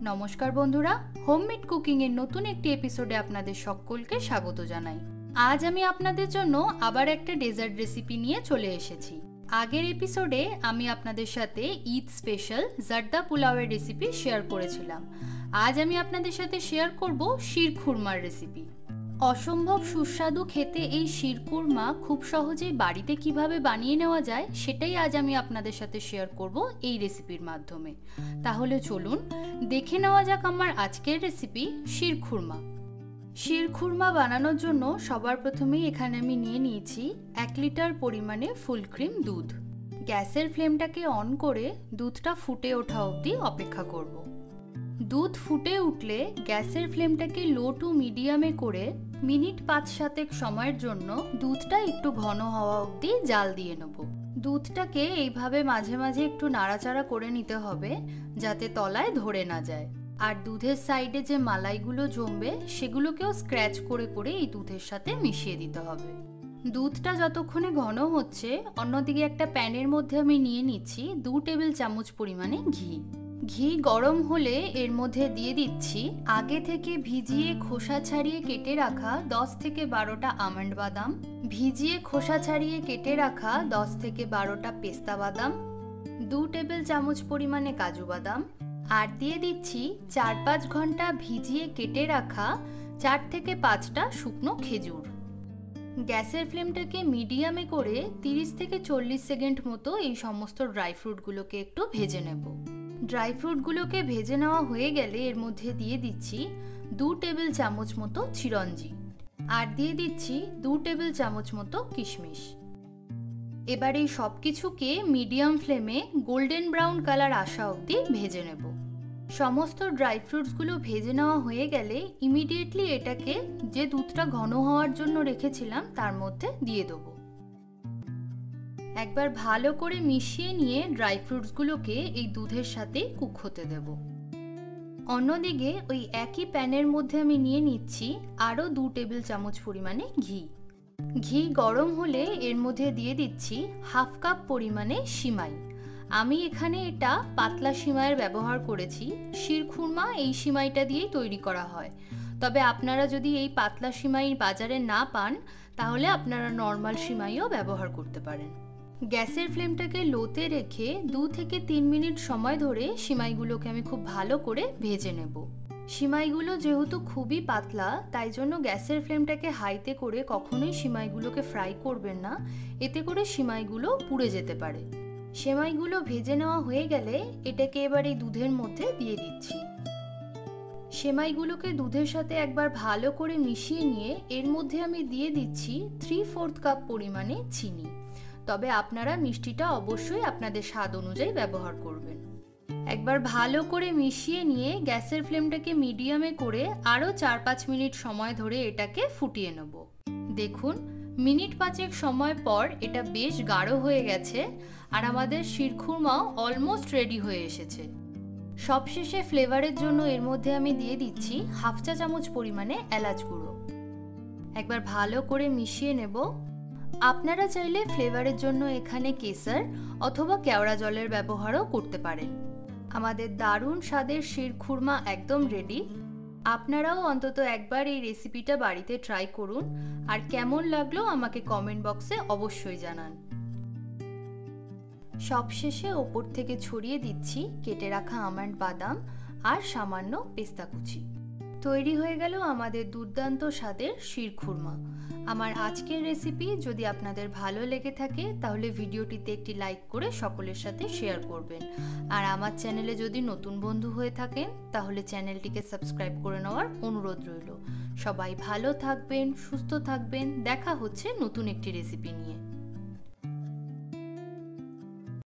নমস্কার বন্ধুরা, homemade cooking এর নতুন একটি এপিসোডে আপনাদের সকলকে স্বাগত জানাই। আজ আমি আপনাদের জন্য আবার একটা ডেজার্ট রেসিপি নিয়ে চলে এসেছি। আগের এপিসোডে আমি আপনাদের সাথে ঈদ স্পেশাল জারদা পোলাওয়ের রেসিপি শেয়ার করেছিলাম। আজ আমি আপনাদের সাথে শেয়ার করব শিরখুরমার রেসিপি। অসম্ভব সুস্বাদু খেতে এই শিরখুরমা খুব সহজেই বাড়িতে কিভাবে বানিয়ে নেওয়া যায় সেটাই আজ আমি আপনাদের সাথে শেয়ার করব এই রেসিপির মাধ্যমে। তাহলে চলুন দেখে নেওয়া যাক আমার আজকের রেসিপি শিরখুরমা। শিরখুরমা বানানোর জন্য সবার প্রথমেই এখানে আমি নিয়ে নিয়েছি 1 লিটার পরিমাণে ফুল ক্রিম দুধ। গ্যাসের ফ্লেমটাকে অন করে দুধটা ফুটে ওঠা অবধি অপেক্ষা করব। দুধ ফুটে উঠলে গ্যাসের ফ্লেমটাকে লো টু মিডিয়ামে করে মিনিট 5-7 সময়ের জন্য দুধটা একটু ঘন হওয়া অবধি জাল দিয়ে নেব। দুধটাকে এইভাবে মাঝে মাঝে একটু নাড়াচাড়া করে নিতে হবে যাতে তলায় ধরে না যায়। আর দুধের সাইডে যে মালাইগুলো জমবে সেগুলোকেও স্ক্র্যাচ করে করে এই দুধের সাথে মিশিয়ে দিতে হবে। দুধটা যতক্ষণে ঘন হচ্ছে অন্যদিকে একটা প্যানের মধ্যে আমি নিয়ে নিচ্ছি 2 টেবিল চামচ পরিমাণে ঘি। ঘি গরম হলে এর মধ্যে দিয়ে দিচ্ছি আগে থেকে ভিজিয়ে খোসা ছাড়িয়ে কেটে রাখা 10 থেকে 12টা আমন্ড বাদাম, ভিজিয়ে খোসা ছাড়িয়ে কেটে রাখা 10 থেকে 12টা পেস্তা বাদাম, 2 টেবিল চামচ পরিমাণে কাজু বাদাম, আর দিয়ে দিচ্ছি 4-5 ঘন্টা ভিজিয়ে কেটে রাখা 4 থেকে 5টা শুকনো খেজুর। গ্যাসের ফ্লেমটাকে মিডিয়ামে করে 30 থেকে 40 সেকেন্ড মতো এই সমস্ত ড্রাই ফ্রুটগুলোকে একটু ভেজে নেব। ড্রাই ফ্রুটগুলোকে ভেজে নেওয়া হয়ে গেলে এর মধ্যে দিয়ে দিচ্ছি 2 টেবিল চামচ মতো চিরঞ্জি, আর দিয়ে দিচ্ছি 2 টেবিল চামচ মতো কিশমিশ। এবার এই সব কিছুকে মিডিয়াম ফ্লেমে গোল্ডেন ব্রাউন কালার আসা অবধি ভেজে নেব। সমস্ত ড্রাই ফ্রুটসগুলো ভেজে নেওয়া হয়ে গেলে ইমিডিয়েটলি এটাকে যে দুধটা ঘন হওয়ার জন্য রেখেছিলাম তার মধ্যে দিয়ে দেবো। একবার ভালো করে মিশিয়ে নিয়ে ড্রাই ফ্রুটসগুলোকে এই দুধের সাথে কুক হতে দেব। অন্যদিকে ওই একই প্যানের মধ্যে আমি নিয়ে নিচ্ছি আরও 2 টেবিল চামচ পরিমাণে ঘি। ঘি গরম হলে এর মধ্যে দিয়ে দিচ্ছি 1/2 কাপ পরিমাণে সিমাই। আমি এখানে এটা পাতলা সিমাইয়ের ব্যবহার করেছি। শিরখুরমা এই সিমাইটা দিয়েই তৈরি করা হয়, তবে আপনারা যদি এই পাতলা সিমাই বাজারে না পান তাহলে আপনারা নর্মাল সিমাইও ব্যবহার করতে পারেন। গ্যাসের ফ্লেমটাকে লোতে রেখে 2 থেকে 3 মিনিট সময় ধরে সিমাইগুলোকে আমি খুব ভালো করে ভেজে নেব। সিমাইগুলো যেহেতু খুবই পাতলা তাই জন্য গ্যাসের ফ্লেমটাকে হাইতে করে কখনোই সিমাইগুলোকে ফ্রাই করবেন না, এতে করে সিমাইগুলো পুড়ে যেতে পারে। সিমাইগুলো ভেজে নেওয়া হয়ে গেলে এটাকে এবার এই দুধের মধ্যে দিয়ে দিচ্ছি। সেমাইগুলোকে দুধের সাথে একবার ভালো করে মিশিয়ে নিয়ে এর মধ্যে আমি দিয়ে দিচ্ছি 3/4 কাপ পরিমাণে চিনি, তবে আপনারা মিষ্টিটা অবশ্যই আপনাদের স্বাদ অনুযায়ী ব্যবহার করবেন। একবার ভালো করে মিশিয়ে নিয়ে গ্যাসের ফ্লেমটাকে মিডিয়ামে করে আরও 4-5 মিনিট সময় ধরে এটাকে ফুটিয়ে নেব। দেখুন মিনিট 5 সময় পর এটা বেশ গাঢ় হয়ে গেছে আর আমাদের শিরখুরমাও অলমোস্ট রেডি হয়ে এসেছে। সবশেষে ফ্লেভারের জন্য এর মধ্যে আমি দিয়ে দিচ্ছি 1/2 চা চামচ পরিমাণে এলাচ গুঁড়ো। একবার ভালো করে মিশিয়ে নেব। আপনারা চাইলে ফ্লেভারের জন্য এখানে কেসার অথবা কেওড়া জলের ব্যবহারও করতে পারেন। আমাদের দারুণ স্বাদের শিরখুরমা একদম রেডি। আপনারাও অন্তত একবার এই রেসিপিটা বাড়িতে ট্রাই করুন আর কেমন লাগলো আমাকে কমেন্ট বক্সে অবশ্যই জানান। সবশেষে ওপর থেকে ছড়িয়ে দিচ্ছি কেটে রাখা আমন্ড বাদাম আর সামান্য পেস্তা কুচি। তৈরি হয়ে গেল আমাদের দুর্দান্ত স্বাদের শিরখুরমা। আমার আজকের রেসিপি যদি আপনাদের ভালো লেগে থাকে তাহলে ভিডিওটিতে একটি লাইক করে সকলের সাথে শেয়ার করবেন। আর আমার চ্যানেলে যদি নতুন বন্ধু হয়ে থাকেন তাহলে চ্যানেলটিকে সাবস্ক্রাইব করে নেওয়ার অনুরোধ রইল। সবাই ভালো থাকবেন, সুস্থ থাকবেন। দেখা হচ্ছে নতুন একটি রেসিপি নিয়ে।